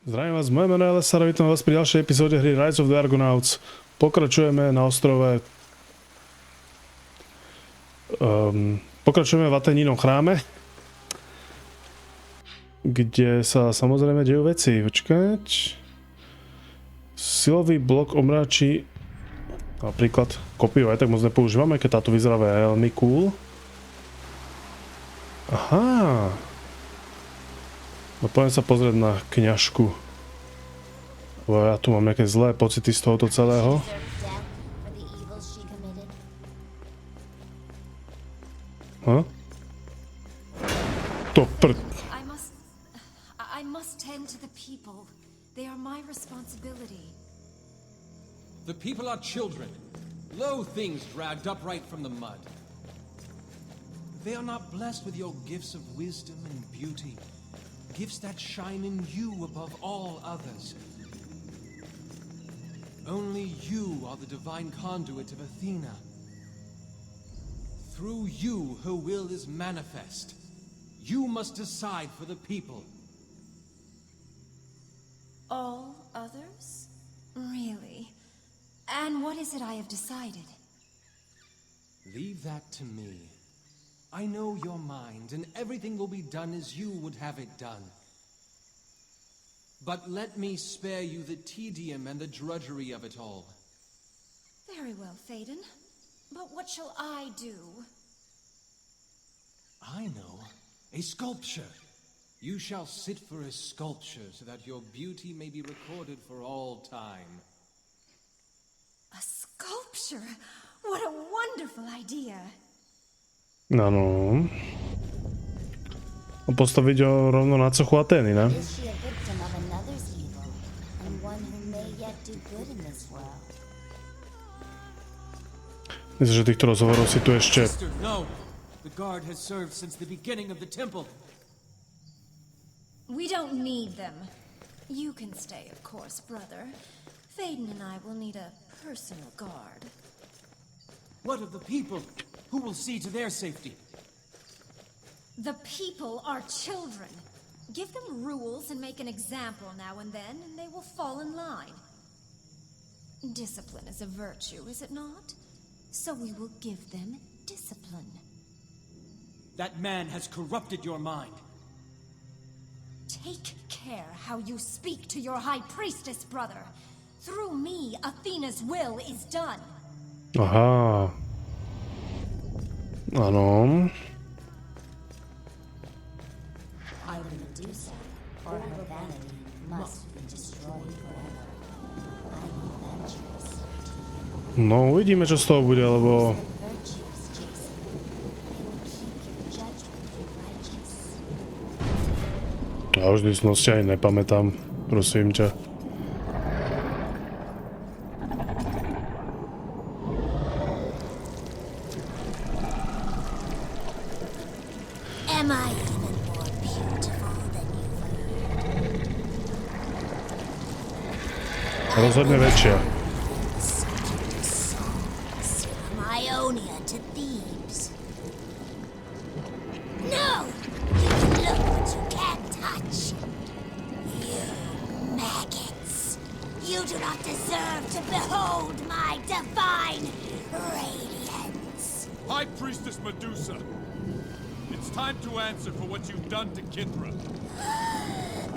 Zdravím vás, moje meno je Elessar, vítam vás pri ďalšej epizóde hry Rise of the Argonauts. Pokračujeme na ostrove... Pokračujeme v Atenínom chráme, kde sa samozrejme dejú veci. Počkať... Silový blok omráči... Napríklad kopiu aj tak moc nepoužívame, keď táto vyzerá veľmi cool. Aha. No poďme sa pozrieť na kňažku. Ja tu mám nejaké zlé pocity z tohoto celého. Huh? To I must tend to the people. They are my responsibility. The people are children, low things dragged upright from the mud. They are not blessed with your gifts of wisdom and beauty, gifts that shine in you above all others. Only you are the divine conduit of Athena. Through you, her will is manifest. You must decide for the people. All others? Really? And what is it I have decided? Leave that to me. I know your mind, and everything will be done as you would have it done. But let me spare you the tedium and the drudgery of it all. Very well, Phaedon. But what shall I do? I know. A sculpture. You shall sit for a sculpture so that your beauty may be recorded for all time. A sculpture? What a wonderful idea! Áno. Postaviť ho rovno na sochu Atény, ne? Myslím, že týchto rozhovorov si tu ešte... No. The guard has served since the beginning of the temple. We don't need them. You can stay, of course, brother. Phaedon and I will need a personal guard. What of the people? Who will see to their safety? The people are children. Give them rules and make an example now and then, and they will fall in line. Discipline is a virtue, is it not? So we will give them discipline. That man has corrupted your mind. Take care how you speak to your high priestess, brother. Through me, Athena's will is done. Aha. Áno. No, uvidíme, čo z toho bude, lebo... Ja už dysnosti aj nepamätám, prosím ťa. Rozhodne väčšia.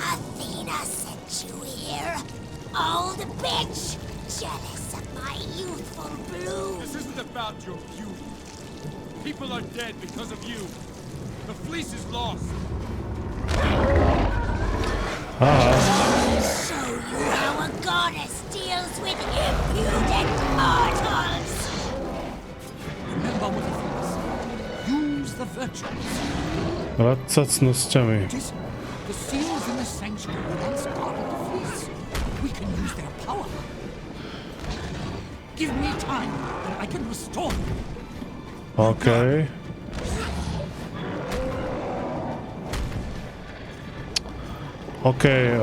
Athena sent you here, old bitch, jealous of my youthful bloom. This isn't about your beauty. People are dead because of you. The fleece is lost. I'll show you how a goddess deals with impudent mortals. Remember what Athena said. Use the virtues. Vracať s nosťami. The seals in the sanctuary once guarded the fleece. We can use their power. Give me time, and I can restore them. Okay. Okay,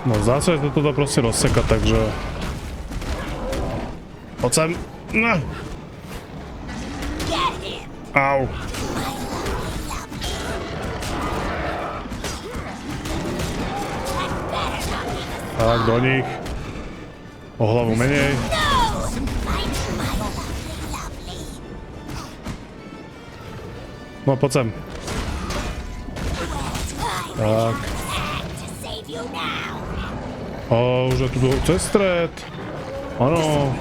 No zdá sa, že to teda proste rozseka, takže... Poď sem! No. Au. Tak, do nich. O hlavu menej. No, poď sem. Tak. O, už je tu cez stred. Áno.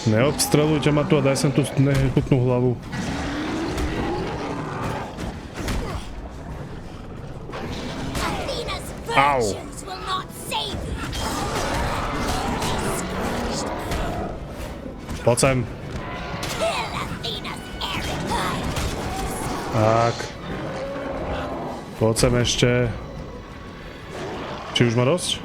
Neobstrelujte ma tu a daj sem tú nechutnú hlavu. Au. Poď sem. Tak. Poď sem ešte. Či už má dosť?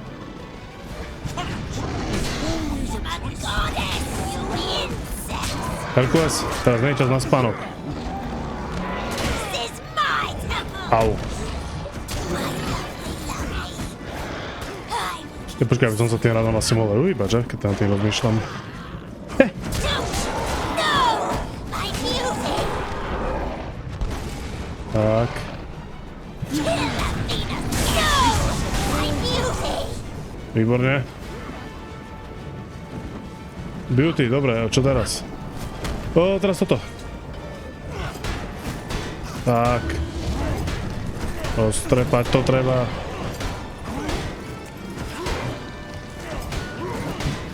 Herkules, teraz nie je čas na spánok. Au. Počkaj, aby som sa tým ráno asi mohol uhýbať, že? Keď tam tým rozmýšľam. Tak. Výborne. Beauty, dobre, a čo teraz? O, teraz toto. Tak. Strepať to treba.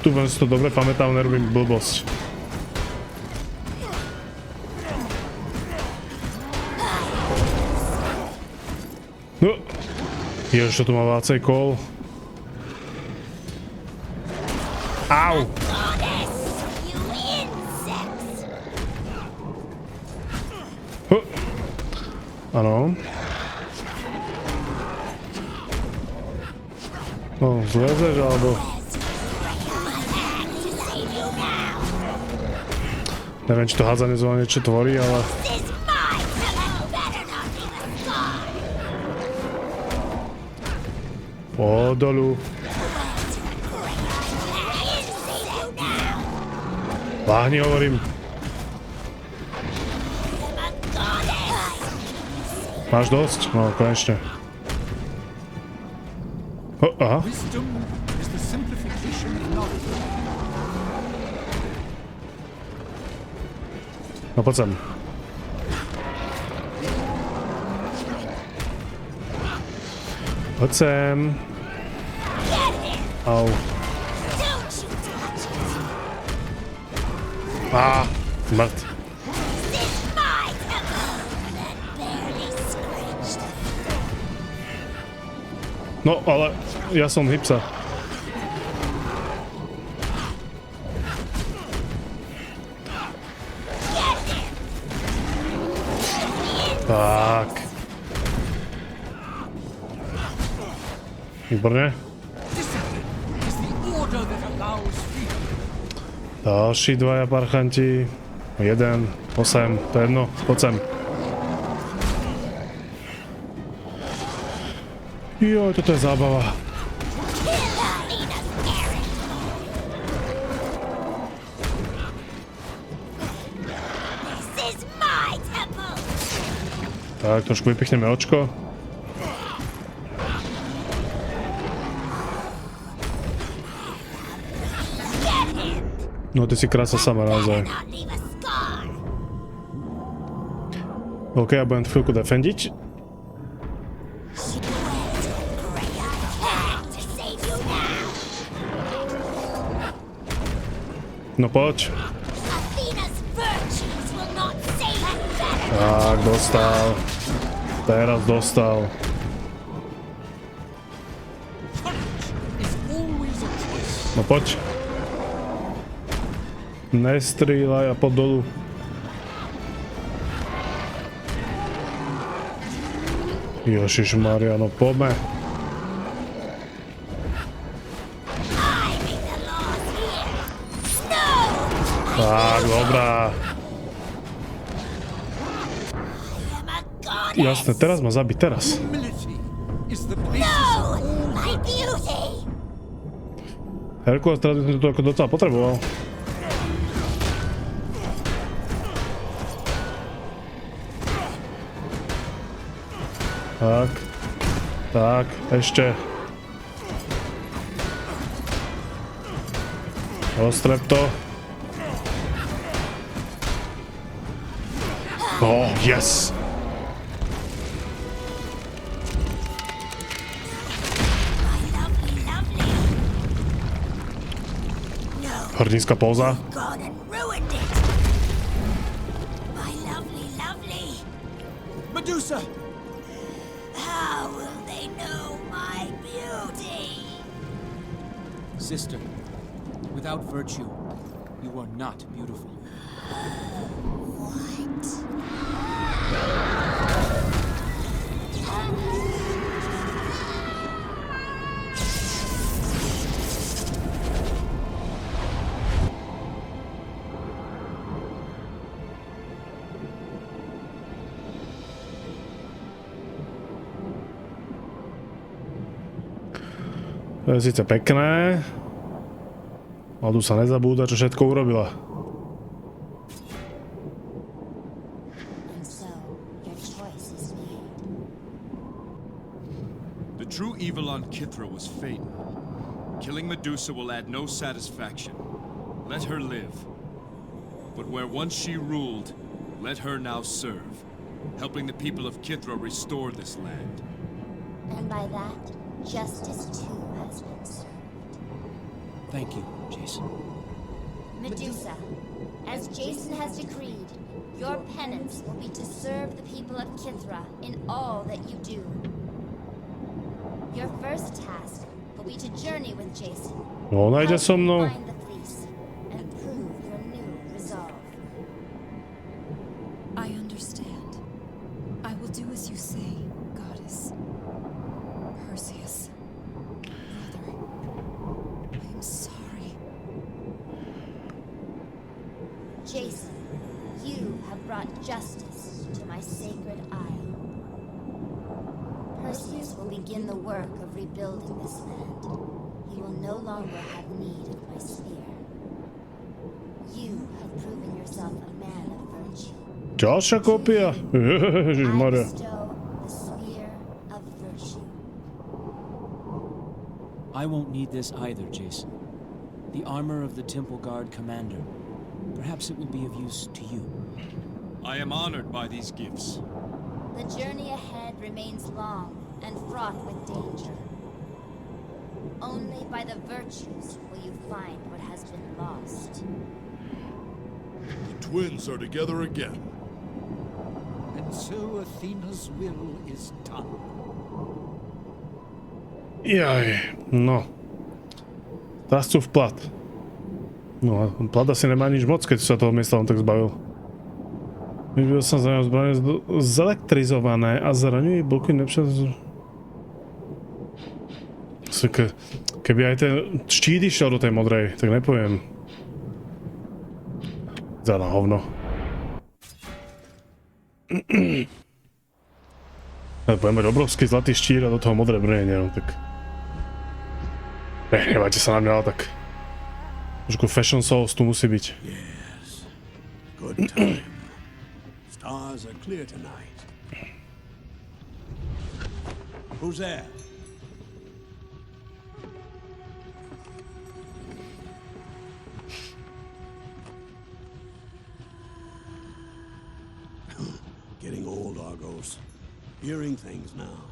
Tu veľmi si to dobre pamätám, nerobím blbosť. No. Ježiš, čo tu má vácej kol. Au! Áno. No, zlezeš, alebo... Neviem, či to hádzanie zóna niečo tvorí, ale... Podolu. Váhni, hovorím. Máš dosť? No, konečne. Aha. No, poď sem. Poď sem. Au. Á, smrt. No, ale ja som hypsa. Tak. Výborne. Ďalší dvaja parchanti. 1, 8, to je jedno, poď sem. Joj, toto je zábava. Tak, trošku vypichneme očko. No, ty si krása sama naozaj. OK, ja budem chvíľku defendiť. No poď. Tak, dostal. Teraz dostal. No poď. Nestrýľaj a pod dolu. Ježišmaria, no poďme. Tak, dobrá. Jasné, teraz ma zabiť, teraz. Herkules, teraz by som to ako docela potreboval. Tak. Tak, ešte. Ostrep to. Oh, yes! Hrdinská póza. Gone and ruined it. My lovely, lovely. Medusa! How will they know my beauty? Sister, without virtue, you are not beautiful. What? To je síce pekné, ale tu sa nezabúda, čo všetko urobila. And so, your choice is made. The true evil on Kithra was Phaeton. Killing Medusa will add no satisfaction. Let her live. But where once she ruled, let her now serve, helping the people of Kithra restore this land. And by that, justice too has been served. Thank you, Jason. Medusa, as Jason has decreed, your penance will be to serve the people of Kithra in all that you do. Your first task will be to journey with Jason. Ona ide so mnou. Find the police and prove your new resolve. I understand. I will do as you say, goddess. Perseus. Brother. I am sorry. Jason, you have brought justice to my sacred isle. Perseus will begin the work of rebuilding this land. He will no longer have need of my spear. You have proven yourself a man of virtue. Ďalšia kópia? I Ježišmaria. bestow the spear of virtue. I won't need this either, Jason. The armor of the Temple Guard commander. Perhaps it will be of use to you. I am honored by these gifts. The journey ahead remains long and fraught with danger. Only by the virtues will you find what has been lost. The twins are together again. And so Athena's will is done. Jaj, no. Teraz chcú vplat. No a plat asi nemá nič moc, keď sa toho miesta on tak zbavil. Vybil som za ňou zbranie zelektrizované a zraňujú bloky nepřed... Keby aj ten štít išiel do tej modrej, tak nepoviem. Za na hovno. Ja budem mať obrovský zlatý štít a do toho modré brnenie, no tak... Nehnevajte sa na mňa, ale tak... Trošku fashion sauce tu musí byť. Yes. Good time. Stars are clear tonight. Who's there? Getting old, Argos. Hearing things now.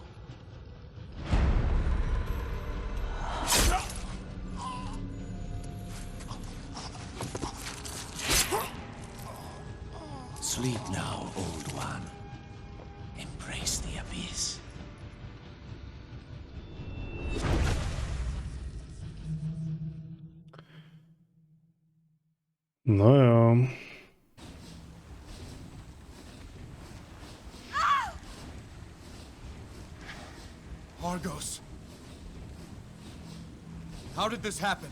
Sleep now, old one. Embrace the abyss. No jo. Argos. How did this happen?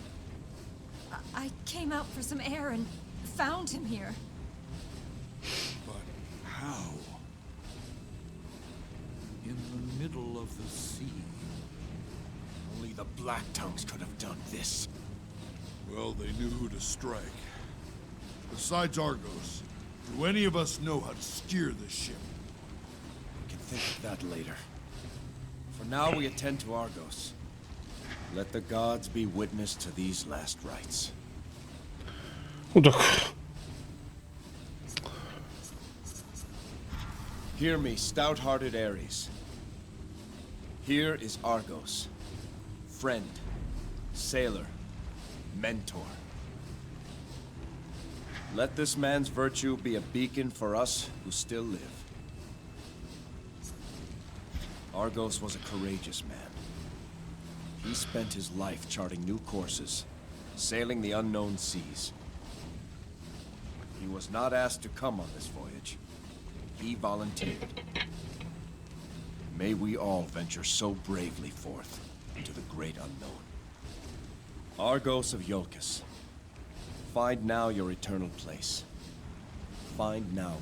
I came out for some air and found him here. But how? In the middle of the sea. Only the Black Tongues could have done this. Well, they knew who to strike. Besides Argos, do any of us know how to steer this ship? We can think of that later. For now, we attend to Argos. Let the gods be witness to these last rites. No tak. Hear me, stout-hearted Ares. Here is Argos. Friend, sailor, mentor. Let this man's virtue be a beacon for us who still live. Argos was a courageous man. He spent his life charting new courses, sailing the unknown seas. He was not asked to come on this voyage. He volunteered. May we all venture so bravely forth into the great unknown. Argos of Iolcus, find now your eternal place. Find now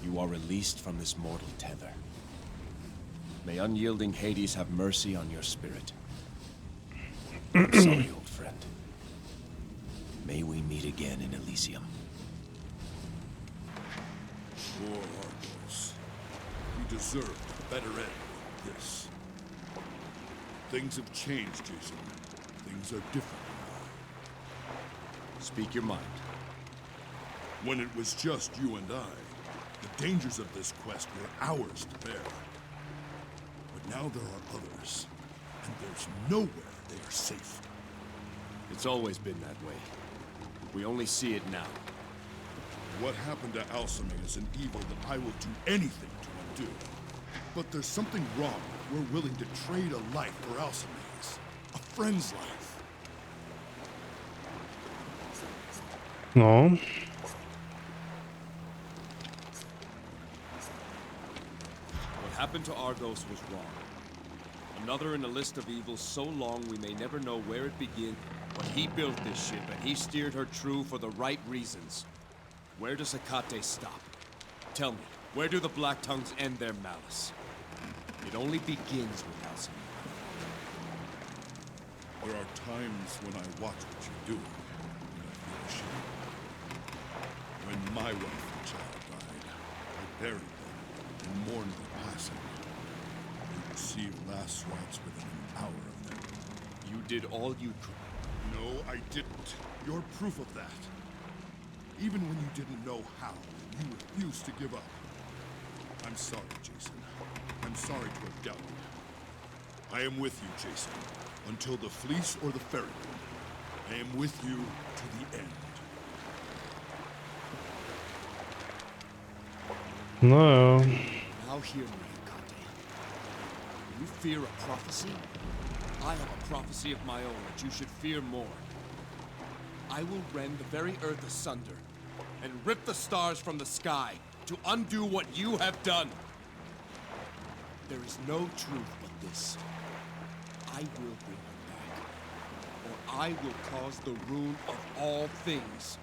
you are released from this mortal tether. May unyielding Hades have mercy on your spirit. I'm sorry, old friend. May we meet again in Elysium. Poor Argos. He deserved a better end than this. Things have changed, Jason. Things are different now. Speak your mind. When it was just you and I, the dangers of this quest were ours to bear. But now there are others, and there's nowhere they are safe. It's always been that way. We only see it now. What happened to Alcime is an evil that I will do anything to undo. But there's something wrong if we're willing to trade a life for Alcime's. A friend's life. No. What happened to Argos was wrong. Another in a list of evils so long we may never know where it begins. But he built this ship and he steered her true for the right reasons. Where does Hecate stop? Tell me, where do the Black Tongues end their malice? It only begins with Alcime. There are times when I watch what you're doing, and I feel ashamed. When my wife and child died, I buried them and mourned their passing. They received last rites within an hour of them. You did all you could. No, I didn't. You're proof of that. Even when you didn't know how, you refused to give up. I'm sorry, Jason. I'm sorry to have doubted. I am with you, Jason, until the fleece or the ferry. I am with you to the end. No. Now hear me, Hecate. You fear a prophecy? I have a prophecy of my own that you should fear more. I will rend the very earth asunder and rip the stars from the sky to undo what you have done. There is no truth but this. I will bring her back, or I will cause the ruin of all things.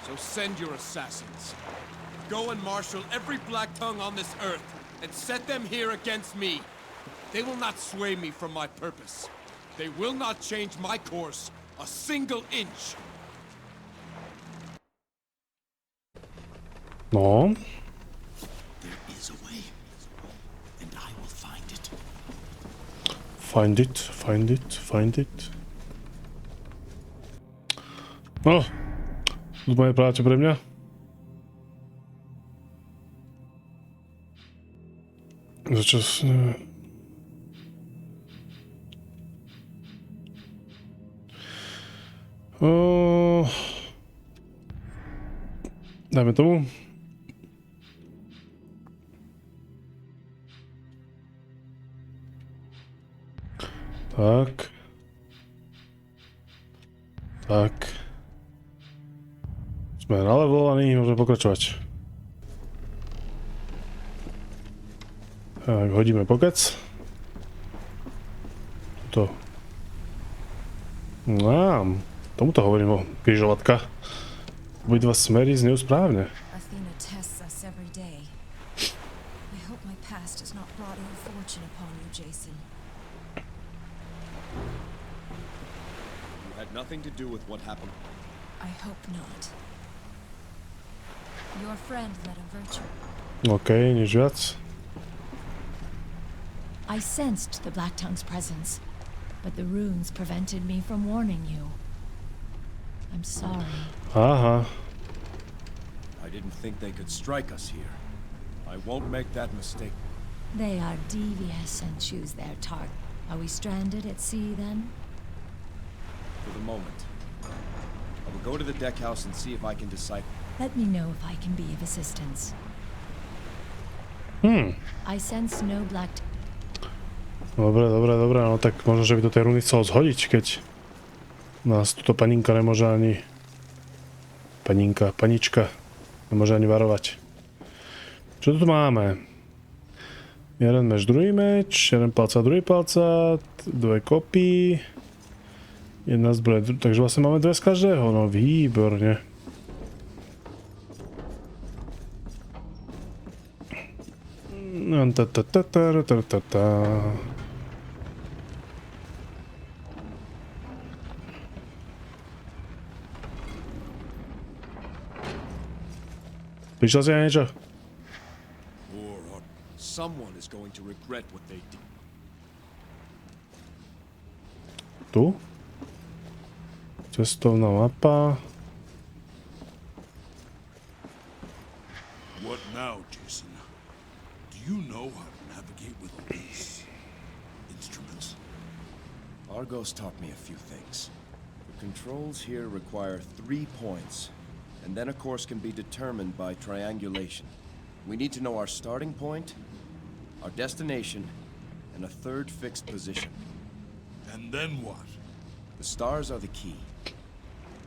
So send your assassins. Go and marshal every Black Tongue on this earth and set them here against me. They will not sway me from my purpose. They will not change my course a single inch. No. There is a way, and I will find it. Find it, find it, find it. No. To moje práce pre mňa. Začas... Dajme tomu. Tak. Tak. Sme nalevelovaní, môžeme pokračovať. Tak, hodíme pokec. Tuto. Tomuto hovorím o križovatka. Obidva smery znejú správne. Athena tests us every day. I hope my past has not brought ill fortune upon you, Jason. You had nothing to do with what happened. I hope not. Your friend led a virtue. OK, nič viac. I sensed the Black Tongue's presence, but the runes prevented me from warning you. I'm sorry. Aha. I didn't think they could strike us here. I won't make that mistake. They are devious and choose their target. Are we stranded at sea then? For the moment. I will go to the deck house and see if I can decipher. Let me know if I can be of assistance. I sense no black. Dobre, no tak možno, že by do tej runy chcel zhodiť, keď nás tuto paninka nemôže ani... Panička nemôže ani varovať. Čo tu máme? Jeden meč, druhý meč, jeden palca, druhý palca, dve kopy, jedna zbroja, takže vlastne máme dve z každého, no výborne. Prišiel si aj niečo? Someone is going to regret what they did. Tu? Cestovná mapa. What now, Jason? Do you know how to navigate with all these instruments? Argos taught me a few things. The controls here require 3 points, and then a course can be determined by triangulation. We need to know our starting point, our destination, and a third fixed position. And then what? The stars are the key.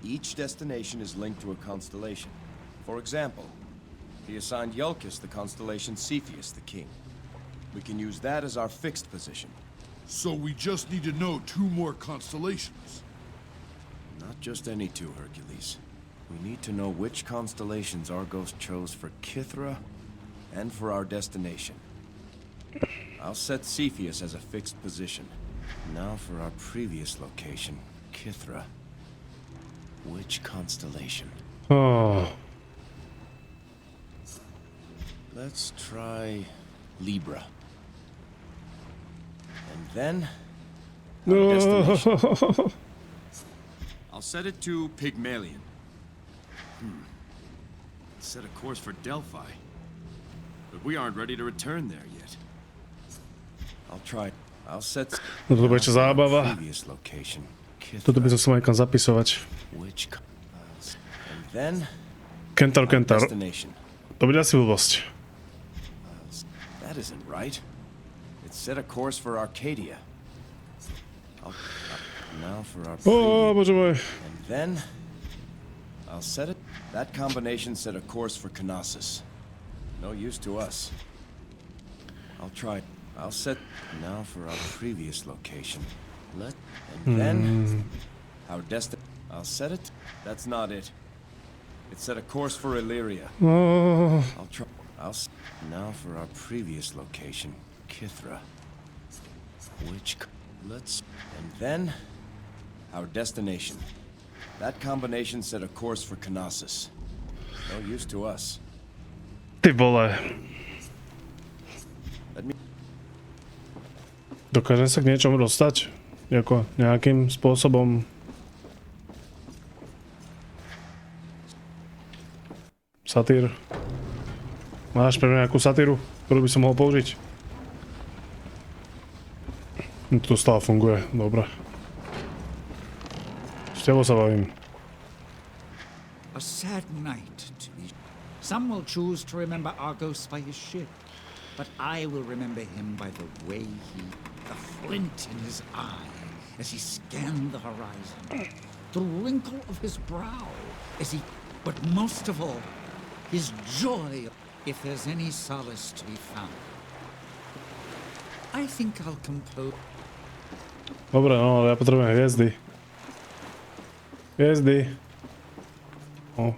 Each destination is linked to a constellation. For example, he assigned Yulkus the constellation Cepheus, the king. We can use that as our fixed position. So we just need to know 2 more constellations. Not just any 2, Hercules. We need to know which constellations Argos chose for Kithra and for our destination. I'll set Cepheus as a fixed position. Now for our previous location, Kithra. Which constellation? Oh. Let's try Libra. And then our destination. I'll set it to Pygmalion. Set a course for Delphi. But we aren't ready to return there yet. I'll set No to bude ešte zábava. previous location. Toto by som sa mal niekam zapisovať. And then Kentar. destination. To bude asi blbosť. That isn't right. It set a course for Arcadia. Now for our Bože môj. and then I'll set it. That combination set a course for Knossos. No use to us. I'll set now for our previous location. And then our I'll set it. That's not it. It set a course for Illyria. Oh. Now for our previous location, Kithra. And then our destination. That combination set a course for Knossos. No use to us. Ty vole. Dokážem sa k niečomu dostať? Jako nejakým spôsobom? Satír. Máš pre mňa nejakú satíru, ktorú by som mohol použiť? To stále funguje, dobre. S tebou sa bavím. A sad night to be. Some will choose to remember Argos by his ship, but I will remember him by the way the flint in his eye as he scanned the horizon, the wrinkle of his brow as he, but most of all, his joy, if there's any solace to be found. I think I'll compose. Dobre, no, ale ja potrebujem hviezdy. Hviezdy. O.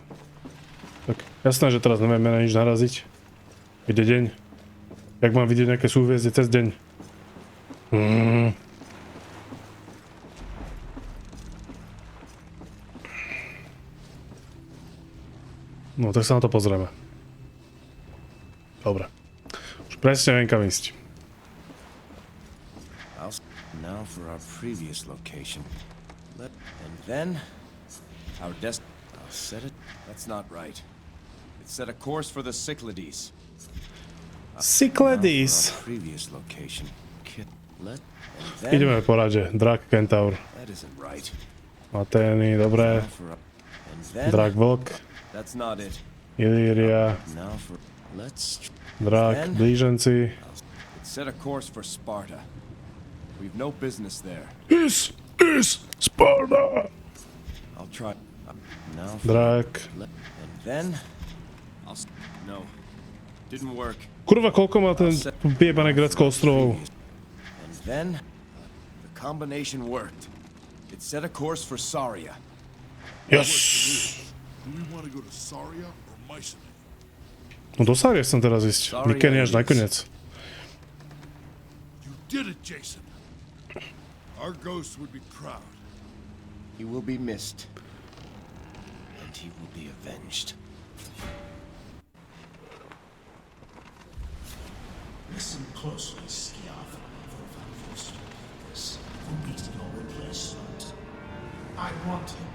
Tak jasné, že teraz nevieme na nič naraziť. Kde deň? Jak mám vidieť nejaké súhviezdie cez deň? No tak sa na to pozrieme. Dobre. Už presne viem, kam ísť. Now for our previous location. And then our I'll set it. That's not right. It set a course for the Cyclades. Cyclades. Previous location. Ideme po rade. Drak, Kentaur. That isn't right. Atény, dobré. Drak, Vlk. That's not it. Ilíria. Now for Drak, Blíženci. It set a course for Sparta. We've no business there. This is Sparta. I'll try. Now Drak. and then no. Didn't work. Kurva, koľko má ten vyjebané Grécko ostrovov? And then the combination worked. It set a course for Saria. Yes. Do we want to go to Saria or Mycenae? No do Sárie chcem teraz ísť. Nikdy až nakoniec. You did it, Jason. Our ghost would be proud. He will be missed. And he will be avenged. Listen closely, Skiav. For if I'm forced to repeat this, who needs your replacement? I want him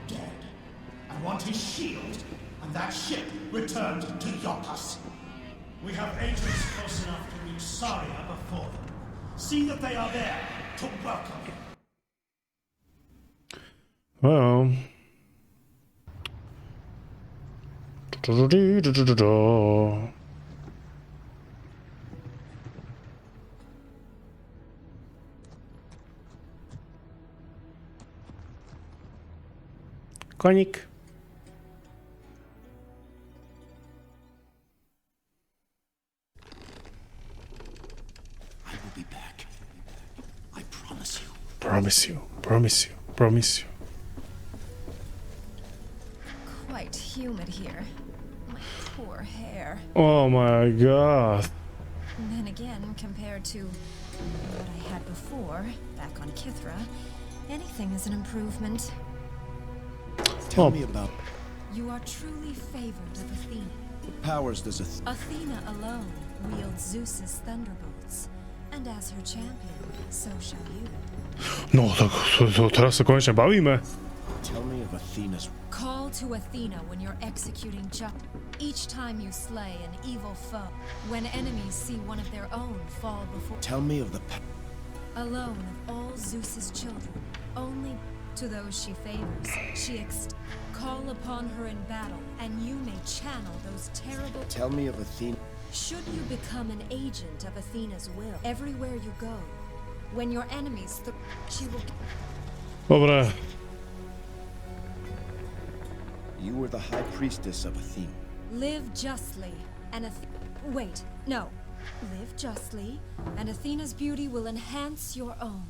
dead. I want his shield and that ship returned to Yopas. We have agents close enough to reach Saria before them. See that they are there to welcome him. Well. Konik. I will be back. I promise you. Promise you, promise you, promise you. Quite humid here. My poor hair. Oh my god. And then again, compared to what I had before, back on Kithra, anything is an improvement. Tell me about You are truly favored of Athena. what powers does Athena alone wields Zeus's thunderbolts. And as her champion, so shall you. No tak teraz sa konečne bavíme. tell me of Athena's. Call to Athena when you're executing justice. Each time you slay an evil foe, when enemies see one of their own fall before. Tell me of the Alone of all Zeus's children, only to those she favors, call upon her in battle, and you may channel those terrible. Tell me of Athena. Should you become an agent of Athena's will, everywhere you go, when your enemies, she will. Dobre. You were the high priestess of Athena. Live justly, and wait, no. Live justly, and Athena's beauty will enhance your own.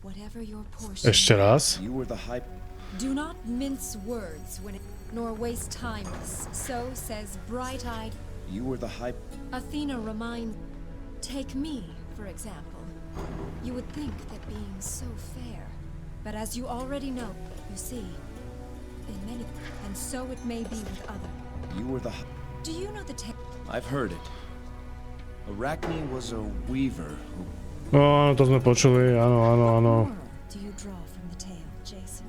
Whatever your portion. Ešte raz. You were the high. Do not mince words nor waste time. So says bright-eyed. You were the high. Athena reminds. Take me, for example. You would think that being so fair, but as you already know, you see, in many, and so it may be with others. You were the. Do you know the I've heard it. Arachne was a weaver who. No, áno, to sme počuli, áno, áno, áno. What moral do you draw from the tale, Jason?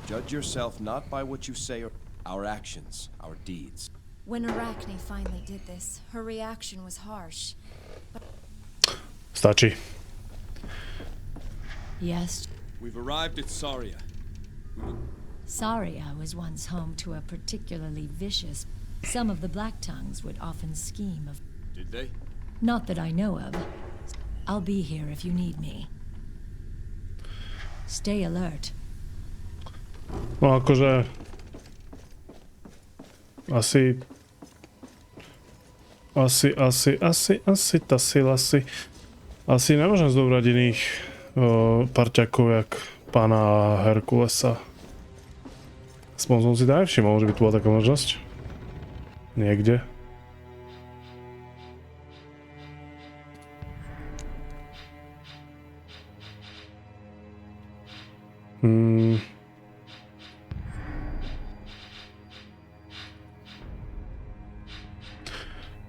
Judge yourself not by what you say or our actions, our deeds. When Arachne finally did this, her reaction was harsh. Stačí. Yes, We've arrived at Saria. Saria was once home to a particularly vicious. Some of the Black Tongues would often scheme of. Did they? Not that I know of. I'll be here if you need me. Stay alert. No akože... Asi tá sila si... Asi nemôžem zobrať iných parťakov, jak pána Herkulesa. Aspoň som si to nevšimol, že by tu bola taká možnosť. Niekde.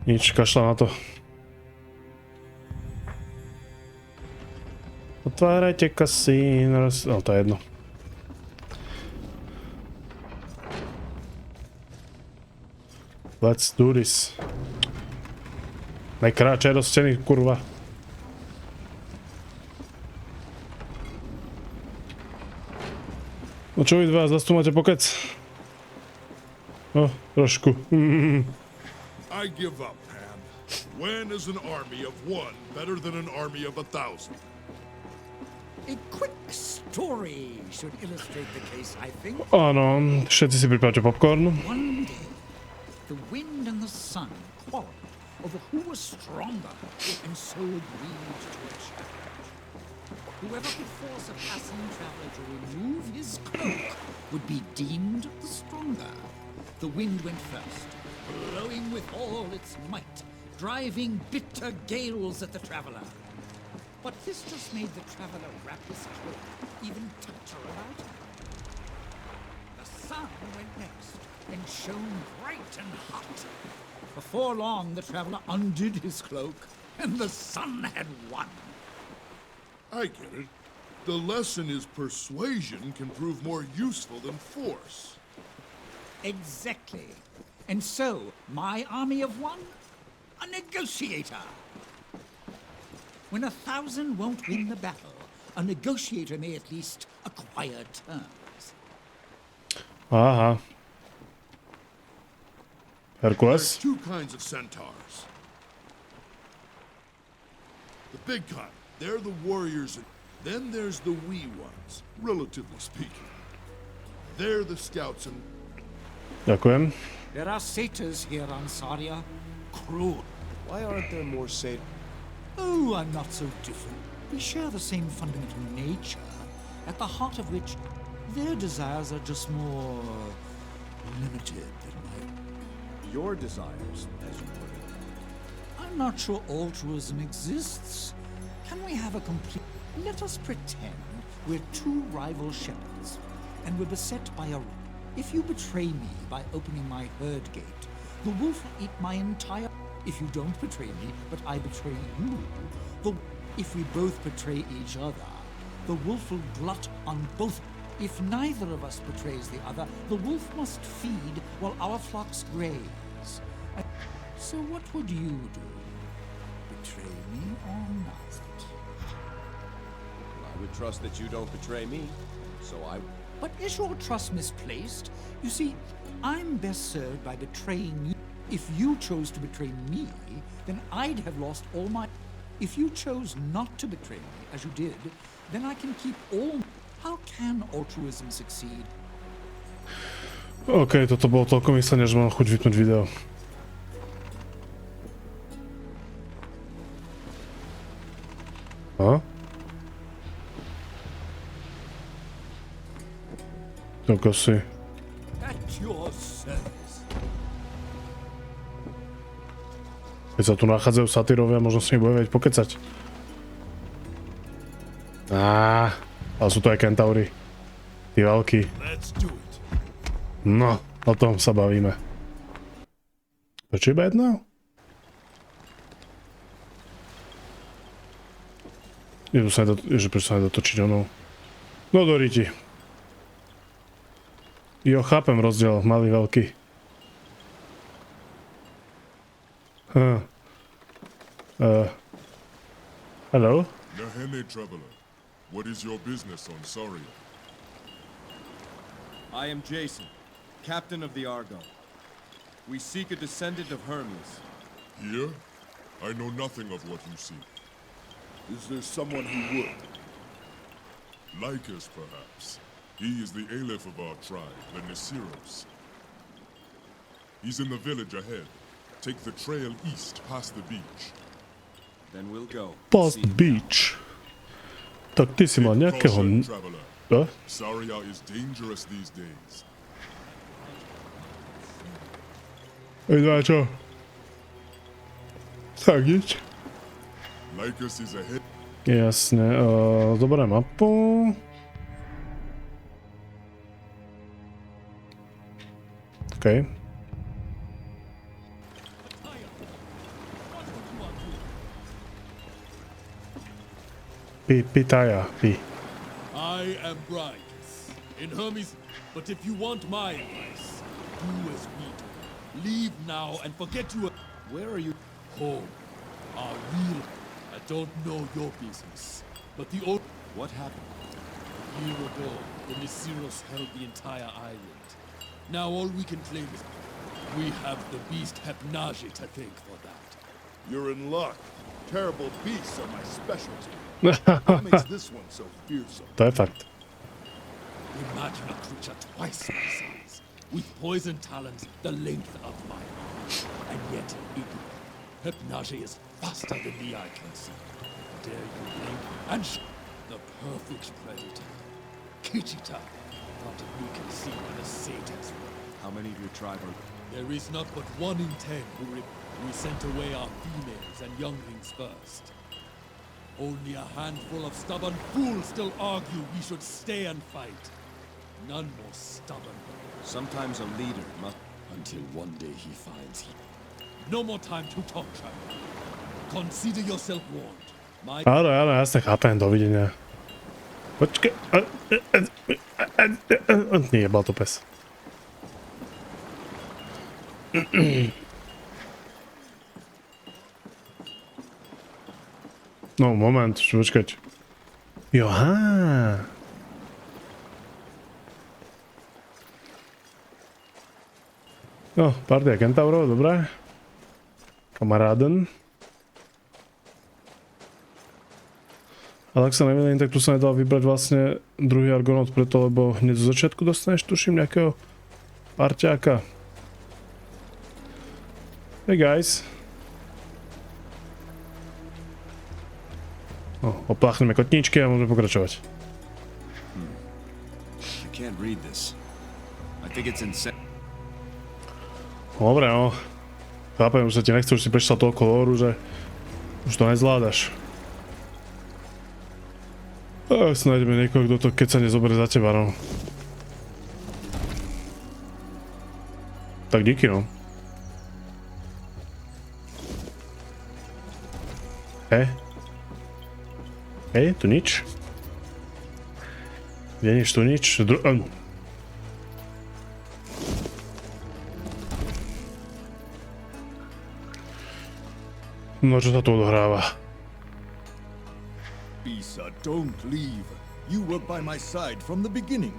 Nič, kašľa na to. Otvárajte kasín. No to je jedno. Let's do this. Nekráčaj do steny, kurva. No čo vy dva, zase tu máte pokec? No, trošku. I give up, Pan. When is an army of one better than an army of 1,000? A quick story should illustrate the case, I think. Áno, všetci si pripravte popcorn. One day, the wind and the sun quarreled over who was stronger, and so agreed to a challenge. Whoever could force a passing traveler to remove his cloak would be deemed the stronger. The wind went first, blowing with all its might, driving bitter gales at the traveler. But this just made the traveler wrap his cloak even tighter about him. The sun went next and shone bright and hot. Before long, the traveler undid his cloak, and the sun had won. I get it. The lesson is persuasion can prove more useful than force. Exactly. And so, my army of one? A negotiator. When 1,000 won't win the battle, a negotiator may at least acquire terms. Aha. Hercules? There's two kinds of centaurs. The big kind, they're the warriors. Then there's the wee ones, relatively speaking. They're the scouts and... Ďakujem. There are satyrs here on Saria. Cruel. Why aren't there more satyrs? Oh, I'm not so different. We share the same fundamental nature, at the heart of which their desires are just more limited than mine. Your desires, as you put it. I'm not sure altruism exists. Can we have a complete... Let us pretend we're two rival shepherds, and we're beset by a... If you betray me by opening my herd gate, the wolf will eat my entire... If you don't betray me, but I betray you, if we both betray each other, the wolf will glut on both. If neither of us betrays the other, the wolf must feed while our flocks graze. So what would you do? Betray me or not? I would trust that you don't betray me, so I... But is your trust misplaced? You see, I'm best served by betraying you. If you chose to betray me, then I'd have lost all my... If you chose not to betray me, as you did, then I can keep all... How can altruism succeed? OK, toto bolo toľko myslenia, že mám chuť vypnúť video. A? Toľko si. At your service. Keď sa tu nachádzajú satyrovia, možno s nimi bude vedieť pokecať. Ale sú to aj kentaury. Tí veľkí. No, o tom sa bavíme. Prečo iba jedno? Ježe, prečo sa nedotočiť onou? No do riti. Jo, chápem rozdiel, malý, veľký. Hello? Nádherný traveler, what is your business on Saria? I am Jason, captain of the Argonauts. We seek a descendant of Hermes. Here? I know nothing of what you seek. Is there someone who would? Lycus, perhaps. He is the Aleph of our tribe, the Nesiros. He's in the village ahead. Take the trail east past the beach. Then we'll go. Past the beach. Tak ty si mal nejakého... Saria is dangerous these days. Veď čo? Tak nič. Lycus is ahead. Jasne, dobré mapu. OK. Pitaya, pi. I am Bryce, in Hermes, but if you want my advice, do as we do. Leave now and forget you. Where are you? Home. Our real. I don't know your business, but the old. What happened? A year ago, the Missiros held the entire island. Now all we can claim is we have the beast Hepnage to thank for that. You're in luck. Terrible beasts are my specialty. What makes this one so fearsome? To je fakt. Imagine a creature twice my size, with poison talons the length of my arm, and yet Hepnage is faster than the eye can see. Dare you blink and the perfect predator. Kichita, not that we can see where the satyrs were. How many of your tribe are... There is not but 1 in 10 who we sent away our females and younglings first. Only a handful of stubborn fools still argue we should stay and fight. None more stubborn. Sometimes a leader must... Until one day he finds he... No more time to talk, child. Consider yourself warned. My... Áno, jasne, chápem, dovidenia. Počkej. Nie, bol to pes. No, moment, počkať. Johá. No, partia kentaurov, dobré. Kamaráden. Ale ak sa nemýlim, tak tu sa nedal vybrať vlastne druhý Argonaut preto, lebo hneď zo začiatku dostaneš, tuším, nejakého parťáka. Hey guys. No, opláchneme kotníčky a môžeme pokračovať. I can't read this. I think it's insane. Dobre, no. Chápem, že sa ti nechce, už si prečítal toľko lóru, že už to nezvládaš. Snájdeme niekoho, kto to keď sa nezoberie za teba, no. Tak díky, no. Tu nič. Je nič, tu nič. No, čo sa tu odohráva? Bisa, don't leave. You were by my side from the beginning.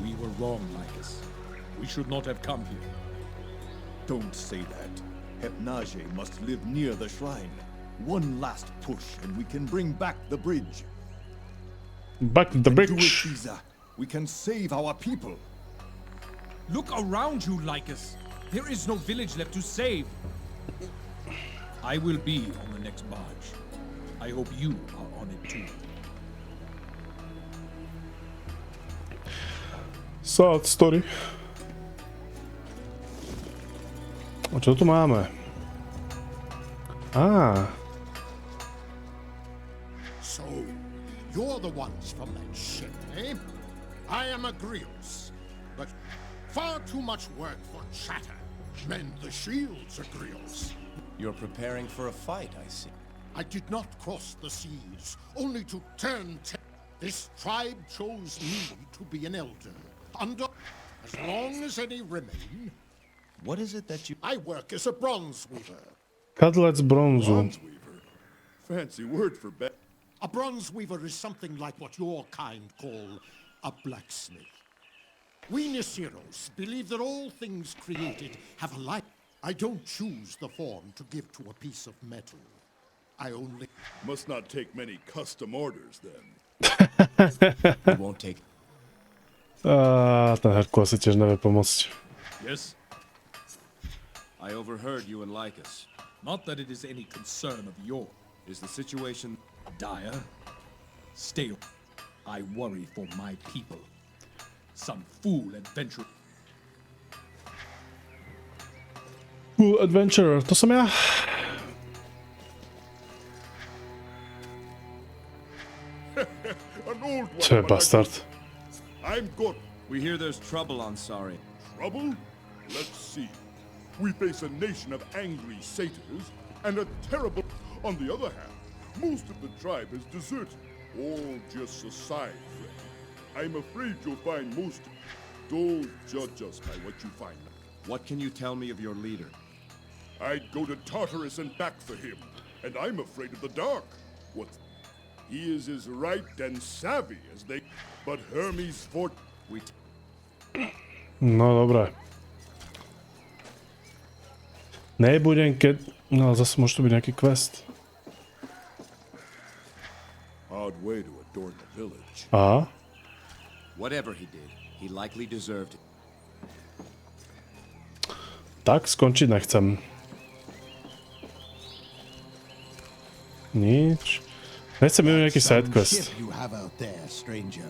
We were wrong, Lycus. We should not have come here. Don't say that. Hepnage must live near the shrine. One last push and we can bring back the bridge. Back the bridge. Do it, Bisa. We can save our people. Look around you, Lycus. There is no village left to save. I will be on the next barge. I hope you are on it too. Sad story. A čo tu máme? So, you're the ones from that ship, eh? I am Agrios, but far too much work for chatter. Mend the shields, Agrios. You're preparing for a fight, I see. I did not cross the seas, only to turn. This tribe chose me to be an elder. As long as any remain. What is it that you... I work as a bronze weaver. Kadlec bronzu. Bronze weaver. Fancy word for A bronze weaver is something like what your kind call a blacksmith. We Nisiros believe that all things created have a life. I don't choose the form to give to a piece of metal. I only... Must not take many custom orders then. We won't take... Ten Herkule si tiež nevie pomôcť. Yes? I overheard you and Lycus. Not that it is any concern of yours. Is the situation... Dire? Stay. I worry for my people. Some fool adventure. Adventurer, to som ja. An old one. To je but I bastard. I'm good. We hear there's trouble on Sari. Trouble? Let's see. We face a nation of angry satyrs and a terrible... On the other hand, most of the tribe has deserted. All just a side threat. I'm afraid you'll find most... Don't judge us by what you find. What can you tell me of your leader? I'd go to Tartarus and back for him. And I'm afraid of the dark. What? He is as right and savvy as they... But Hermes fort... We No dobré. Nebudem, keď... No zase môže to byť nejaký quest. Hard way to adorn the village. Aha. Whatever he did, he likely deserved it. Tak skončiť nechcem. Nič. Nechcem mimo nejaký sidequest. You have out there, stranger.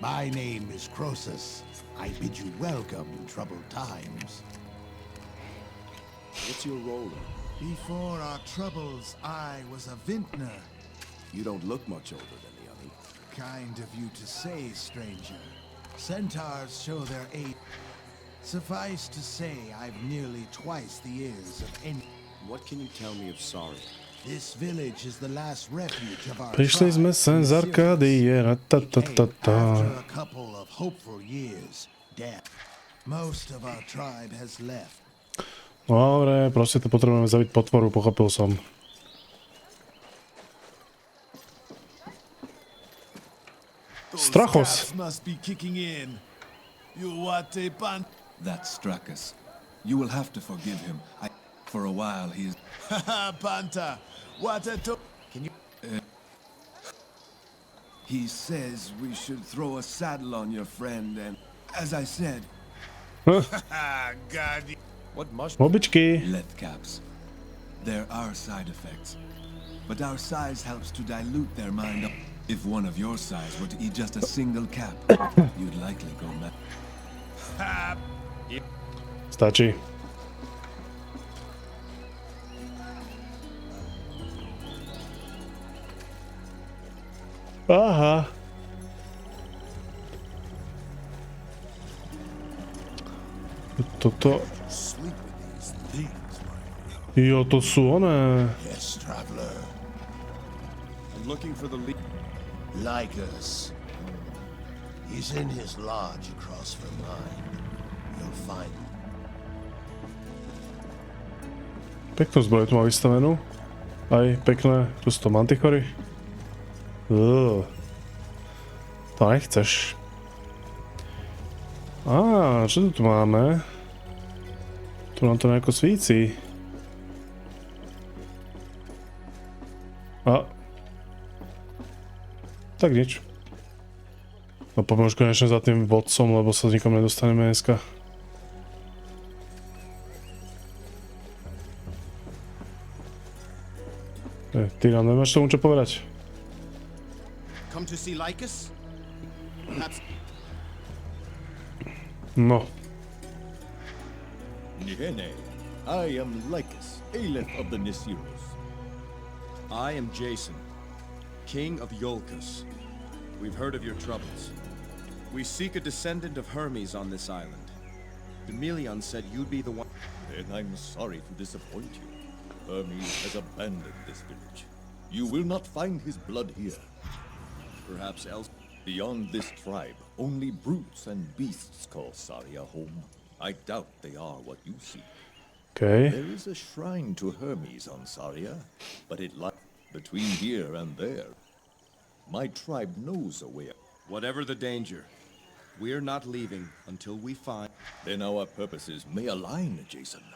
My name is Croesus. I bid you welcome in troubled times. What's your role? Before our troubles, I was a vintner. You don't look much older than the other. Kind of you to say, stranger. Centaurs show their age. Suffice to say, I've nearly twice the years of any... What can you tell me of Sari? This village is the last refuge of our Prišli sme sem z Arkádie. After a couple of hopeful years, death. Most of our tribe has left. Dobre, proste to potrebujeme zabiť potvoru, pochopil som. Strachos. Must be kicking in. You what a pan? That struck us. You will have to forgive him. For a while he's... Haha, Panta! What a Can you... He says we should throw a saddle on your friend and... As I said... Haha, God... What must... Običky. Lead caps. There are side effects. But our size helps to dilute their mind. If one of your size were to eat just a single cap, you'd likely go mad. Stačí. Aha. Toto... Jo, to sú oné. Yes, traveler. I'm looking for the lead. Lycus. He's in his lodge across from mine. You'll find him. Peknú zbroju tu má vystavenú. Aj pekné, tu sú to mantichory. To nechceš. Á, čo tu máme? Tu nám to nejako svíci. A... Tak nič. No poďme už konečne za tým vodcom, lebo sa nikom nedostaneme dneska. Ty nám nemáš tomu čo povedať? Come to see Lycus? No. Nádherný. I am Lycus, Aleph of the Nisiros. I am Jason, king of Iolcus. We've heard of your troubles. We seek a descendant of Hermes on this island. Demilion said you'd be the one... Then I'm sorry to disappoint you. Hermes has abandoned this village. You will not find his blood here. Perhaps else... Beyond this tribe, only brutes and beasts call Saria home. I doubt they are what you see. Okay. There is a shrine to Hermes on Saria, but it lies between here and there. My tribe knows a way. Whatever the danger, we're not leaving until we find... Then our purposes may align, Jason.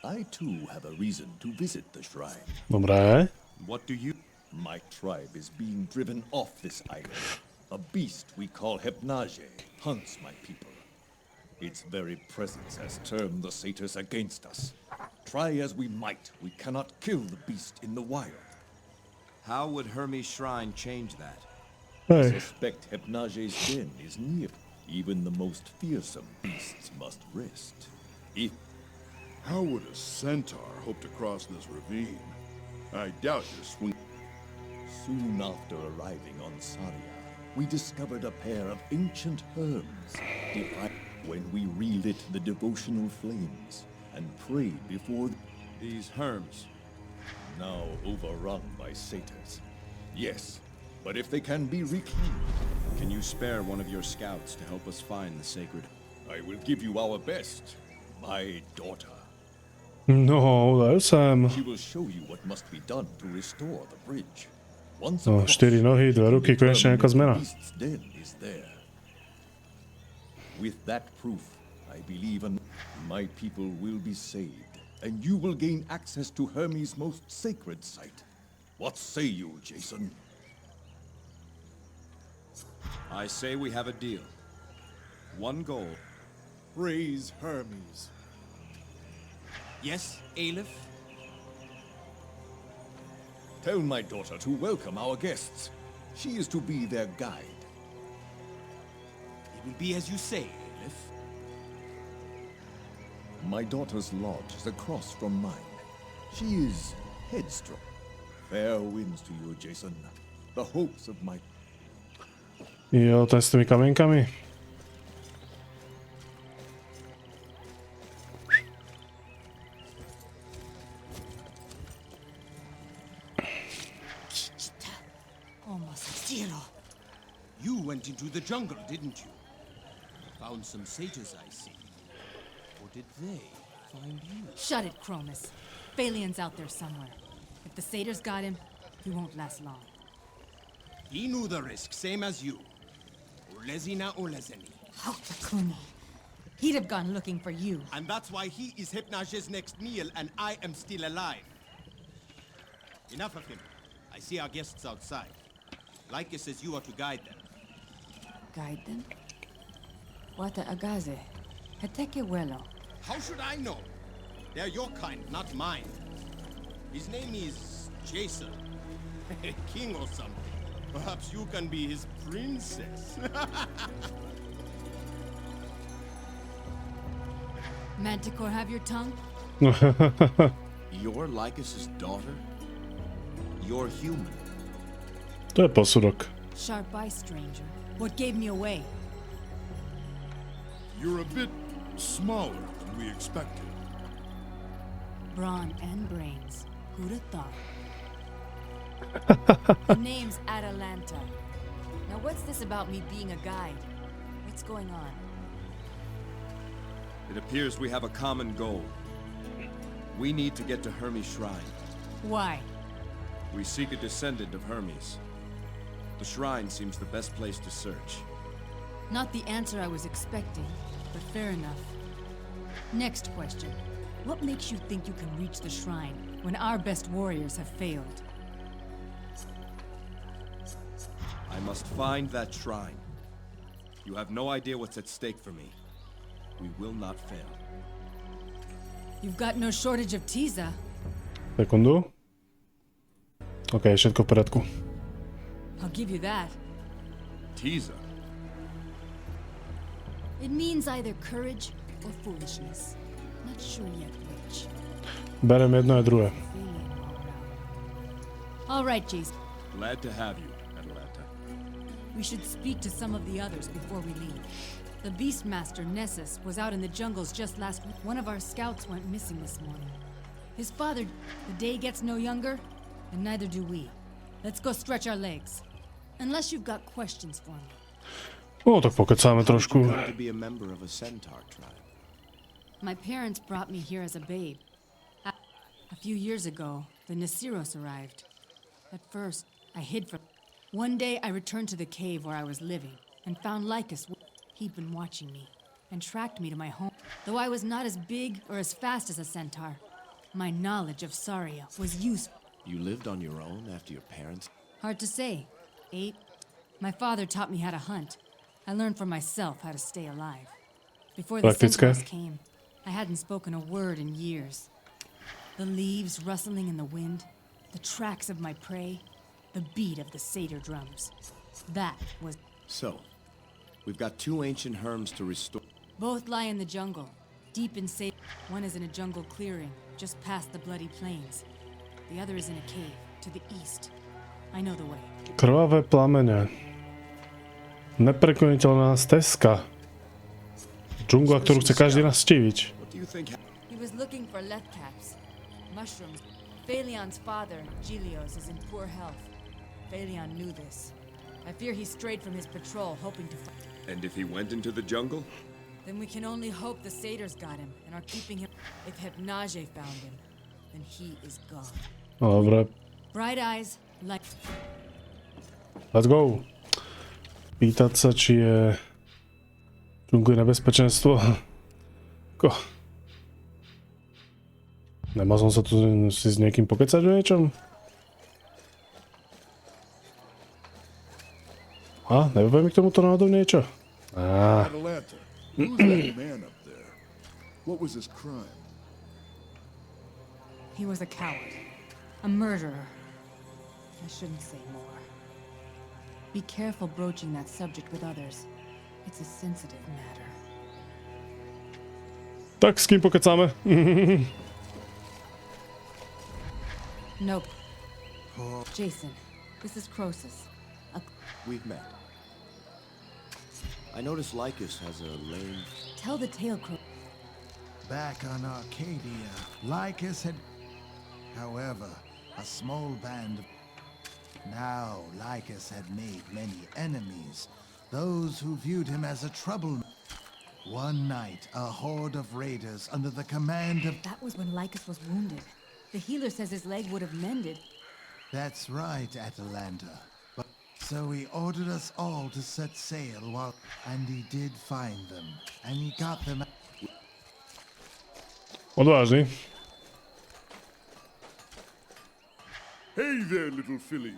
I too have a reason to visit the shrine. Dobre. What do you... My tribe is being driven off this island. A beast we call Hypnage hunts my people. Its very presence has turned the satyrs against us. Try as we might, we cannot kill the beast in the wild. How would Hermes' shrine change that? I Hey. suspect Hypnage's den is near. Even the most fearsome beasts must rest. If How would a centaur hope to cross this ravine? I doubt your swing. Soon after arriving on Saria, we discovered a pair of ancient herms. When we relit the devotional flames and prayed before These herms. now overrun by satyrs. Yes, but if they can be reclaimed, Can you spare one of your scouts to help us find the sacred? I will give you our best, my daughter. No, dajú sem. She will show you what must be done to restore the bridge. Once No, 4 nohy, 2 ruky, konečne nejaká zmena. beast's den is there. With that proof, I believe my people will be saved, and you will gain access to Hermes' most sacred site. What say you, Jason? I say we have a deal. One goal. Praise Hermes. Yes, Aleph? Tell my daughter to welcome our guests. She is to be their guide. It will be as you say, Aleph. My daughter's lodge is across from mine. She is headstrong. Fair winds to you, Jason. The hopes of my... Jo, ten s tými kamienkami. You went into the jungle, didn't you? Found some satyrs, I see. Or did they find you? Shut it, Cronus. Phalian's out there somewhere. If the satyrs got him, he won't last long. He knew the risk, same as you. Olezina Olezeni. Takuni. He'd have gone looking for you. And that's why he is Hypnage's next meal and I am still alive. Enough of him. I see our guests outside. Lycus says you are to guide them. Guide them? Wata agaze. Heteke welo. How should I know? They're your kind, not mine. His name is Jason. A king or something. Perhaps you can be his princess. Manticore have your tongue? You're Lycus's daughter? You're human. To je posudok. Sharp eye, stranger. What gave me away? You're a bit smaller than we expected. Brawn and brains. Who'd have thought? The name's Atalanta. Now what's this about me being a guide? What's going on? It appears we have a common goal. We need to get to Hermes' shrine. Why? We seek a descendant of Hermes. The shrine seems the best place to search. Not the answer I was expecting, but fair enough. Next question. What makes you think you can reach the shrine when our best warriors have failed? I must find that shrine. You have no idea what's at stake for me. We will not fail. You've got no shortage of Tiza. Sekundu. OK, všetko v poriadku. I'll give you that. Tiza. It means either courage or foolishness. Not sure yet which. Berem jedno aj druhé. All right, Jason. Glad to have you, Atalanta. We should speak to some of the others before we leave. The Beastmaster, Nessus, was out in the jungles just last week. One of our scouts went missing this morning. His father, the day gets no younger, and neither do we. Let's go stretch our legs. Unless you've got questions for me. No, tak pokecáme trošku. How did you come to be a member of a centaur tribe? My parents brought me here as a babe. A few years ago, the Nasiros arrived. At first, I hid from... One day, I returned to the cave where I was living and found Lycus. He'd been watching me and tracked me to my home. Though I was not as big or as fast as a centaur, my knowledge of Saria was useful. You lived on your own after your parents? Hard to say. 8. My father taught me how to hunt. I learned for myself how to stay alive. Before the centaurs came, I hadn't spoken a word in years. The leaves rustling in the wind, the tracks of my prey, the beat of the satyr drums. That was... So, we've got 2 ancient herms to restore. Both lie in the jungle, deep in One is in a jungle clearing, just past the bloody plains. The other is in a cave, to the east. I know the way. Krvavé plamene. Neprekoniteľná stezka. Džungla, ktorú chce každý navštíviť. He was looking for lethcaps, mushrooms. Phalion's father, Gilios, is in poor health. Phalion knew this. I fear he strayed from his patrol, hoping to find. And if he went into the jungle? Then we can only hope the satyrs got him and are keeping him. If Hypnage found him, then he is gone. Dobre. Bright eyes, like. Let's go. Pýtať sa, či je džungli nebezpečenstvo. Ko. Nemal som sa tu si s niekým pokecať o niečom? A, nepovie mi k tomuto náhodou niečo? Atalanta, who's that man up there? What was his crime? He was a coward. A murderer. I shouldn't say more. Be careful broaching that subject with others. It's a sensitive matter. Tak, s kým pokecáme? Nope. Jason, this is Croesus. We've met. I notice Lycus has a lame... Tell the tale, Croesus. Back on Arcadia, Lycus had... However, a small band of... Now, Lycus had made many enemies, those who viewed him as a trouble. One night, a horde of raiders under the command of... That was when Lycus was wounded. The healer says his leg would have mended. That's right, Atalanta. But so he ordered us all to set sail while... And he did find them. And he got them... Odvážny. Hey there, little filly.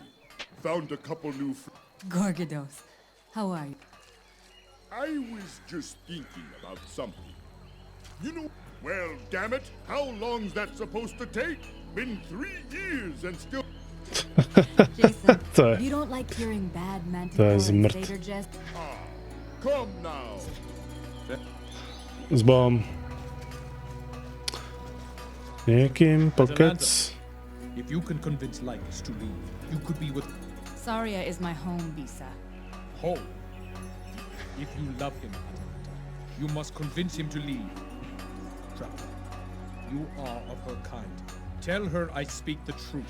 Found a couple new Gorgados, how are you? I was just thinking about something. You know, well, damn it, how long's that supposed to take? Been 3 years and still... Jason, you don't like hearing bad manticore and satyr jest? Come now. S Bohom. Niekým pokec. If you can convince Lycus to leave, you could be with... Saria is my home, Bisa. Home. If you love him, Atalanta, you must convince him to leave. Traveler, you are of her kind. Tell her I speak the truth.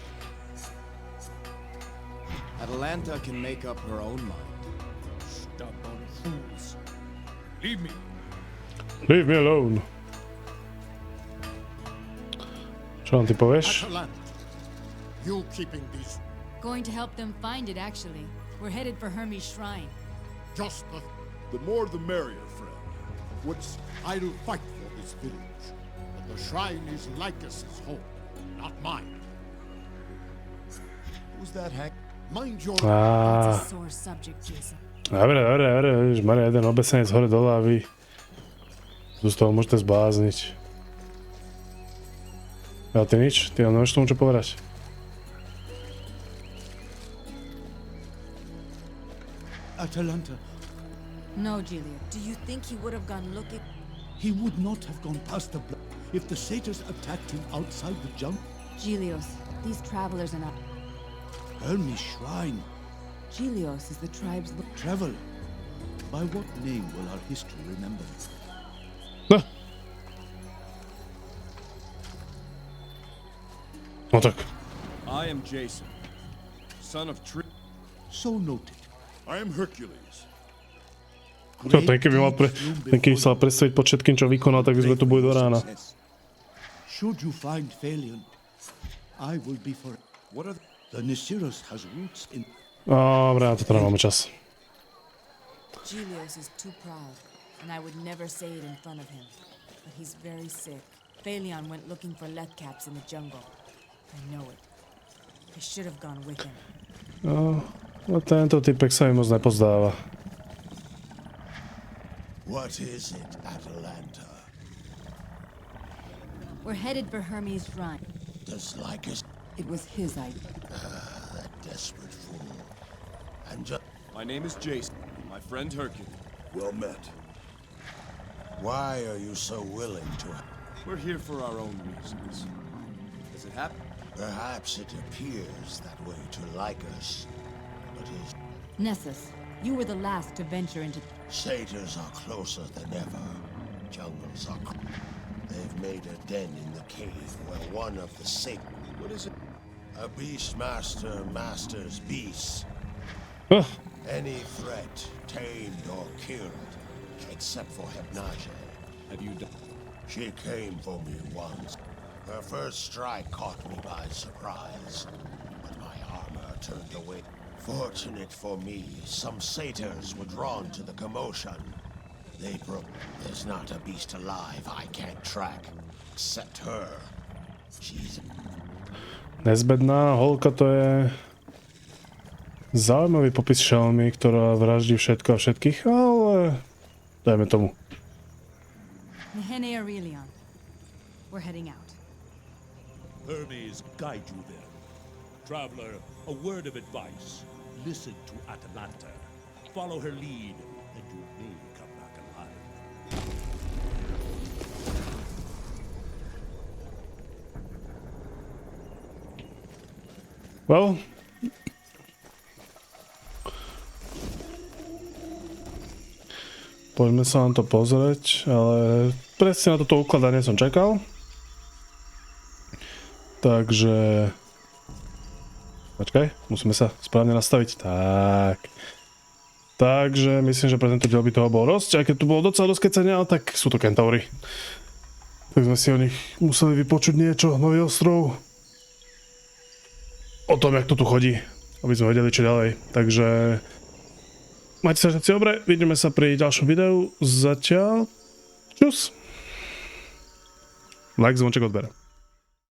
Atalanta can make up her own mind. Stubborn fools. Leave me. Leave me alone. Čo ty povieš? Atalanta, you keeping these... Going to help them find it, actually. We're headed for Hermes' shrine. Just the more the merrier, friend. I'll fight for this village. But the shrine is Lycus's home, not mine. Who's that hack? Mind your... That's a sore subject, Jason. Dobre, už Maria, jeden obesenec hore dole a vy tu z toho môžete zblázniť. A ty nič? Ty nemáš tomu čo povedať? Atalanta. No, Gilia. Do you think he would have gone looking? He would not have gone past the block if the satyrs attacked him outside the jungle. Gilios, these travelers are not... Hermes' shrine. Gilios is the tribe's... Travel. By what name will our history remember? No tak. I am Jason, son of So noted. I am Hercules. Ten keby sa predstaviť pod všetkým, čo vykonal, tak by sme tu boli do rána. Should you find Phalion, I will be for... What are the Nisiros has roots in... Dobre, na to teda máme čas. Gilios is too proud, and I would never say it in front of him. But he's very sick. Phalion went looking for lethcaps in the jungle. I know it. I should have gone with him. No tento typek sa mi moc nepozdáva. What is it, Atalanta? We're headed for Hermes' shrine. Does Lycus... It was his idea. That desperate fool. And just... My name is Jason. My friend Hercules. Well met. Why are you so willing to... We're here for our own reasons. Does it happen? Perhaps it appears that way to Lycus, but his Nessus, you were the last to venture into... satyrs are closer than ever. Jungles are... They've made a den in the cave where one of the What is it? A beastmaster masters beasts. Any threat, tamed or killed, except for Hypnage. Have you done? She came for me once. Her first strike caught me by surprise, but my armor turned away. Fortunate for me, some satyrs were drawn to the commotion. They broke. There's not a beast alive I can't track, except her. She's... Nezbedná holka, to je zaujímavý popis šelmy, ktorá vraždí všetko a všetkých, ale dajme tomu. Nehene Aurelion. We're heading out. Hermes guide you there. Traveler, a word of advice. Listen to Atalanta. Follow her lead, and you may come back alive. Well, poďme sa na to pozrieť, ale presne na toto ukladanie som čakal. Takže... Počkaj, musíme sa správne nastaviť. Tak. Takže myslím, že pre tento diel by toho bolo dosť. Aj keď tu bolo docela dosť kecania, tak sú to kentaury. Tak sme si o nich museli vypočuť niečo. Nový ostrov. O tom, jak to tu chodí. Aby sme vedeli, čo ďalej. Takže... Majte sa všetci dobre. Vidíme sa pri ďalšom videu. Zatiaľ... Čus. Like, zvonček, odber.